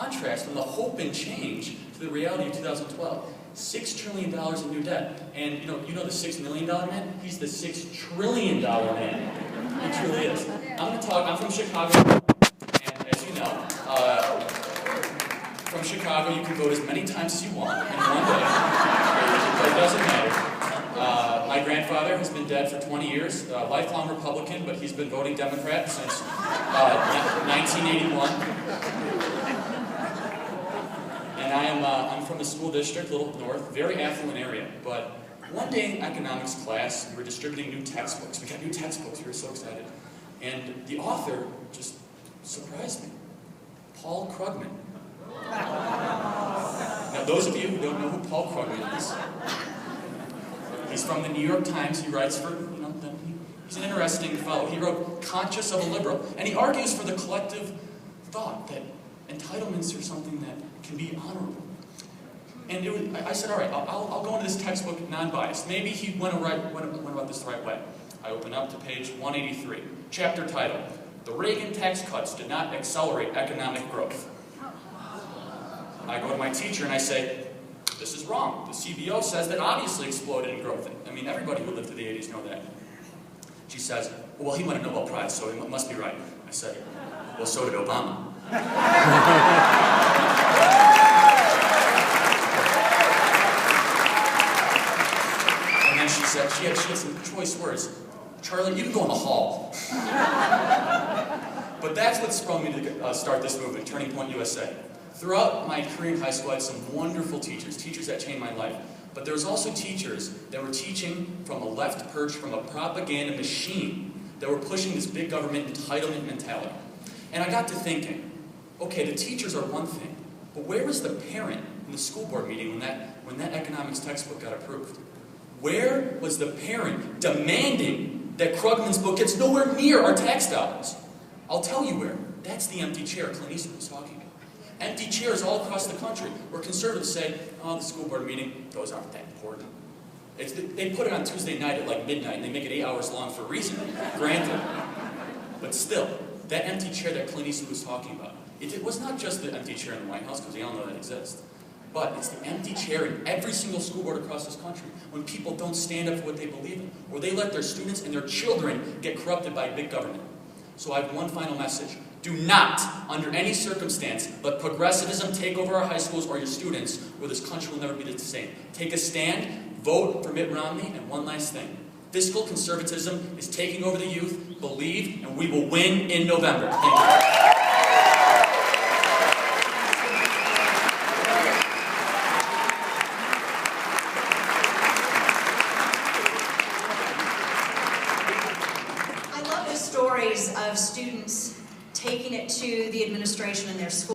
contrast from the hope and change to the reality of 2012. $6 trillion in new debt. And you know the $6 million man? He's the $6 trillion man. He truly is. I'm from Chicago, and as you know, from Chicago you can vote as many times as you want in one day. It doesn't matter. My grandfather has been dead for 20 years, lifelong Republican, but he's been voting Democrat since 1981. And I'm from a school district, a little north, very affluent area. But one day in economics class, we were distributing new textbooks. We got new textbooks, we were so excited. And the author just surprised me. Paul Krugman. Now those of you who don't know who Paul Krugman is, he's from the New York Times. He writes for, he's an interesting fellow. He wrote Conscious of a Liberal. And he argues for the collective thought that entitlements are something that can be honorable. And I said, all right, I'll go into this textbook non-biased. Maybe he went about this the right way. I open up to page 183. Chapter title, The Reagan Tax Cuts Did Not Accelerate Economic Growth. I go to my teacher and I say, this is wrong. The CBO says that obviously exploded in growth. I mean, everybody who lived through the 80s know that. She says, well, he won a Nobel Prize, so he must be right. I said, well, so did Obama. And then she said, she had some choice words. Charlie, you can go in the hall. But that's what sprung me to start this movement, Turning Point USA. Throughout my career in high school, I had some wonderful teachers that changed my life. But there was also teachers that were teaching from a left perch, from a propaganda machine, that were pushing this big government entitlement mentality. And I got to thinking, okay, the teachers are one thing, but where was the parent in the school board meeting when that economics textbook got approved? Where was the parent demanding that Krugman's book gets nowhere near our tax dollars? I'll tell you where. That's the empty chair Clint Eastwood was talking about. Empty chairs all across the country where conservatives say, oh, the school board meeting, those aren't that important. They put it on Tuesday night at like midnight and they make it 8 hours long for a reason, granted. But still, that empty chair that Clint Eastwood was talking about, it was not just the empty chair in the White House, because we all know that exists, but it's the empty chair in every single school board across this country when people don't stand up for what they believe in, or they let their students and their children get corrupted by big government. So I have one final message. Do not, under any circumstance, let progressivism take over our high schools or your students, or this country will never be the same. Take a stand, vote for Mitt Romney, and one last thing. Fiscal conservatism is taking over the youth. Believe, and we will win in November. Thank you. I love the stories of students taking it to the administration in their school.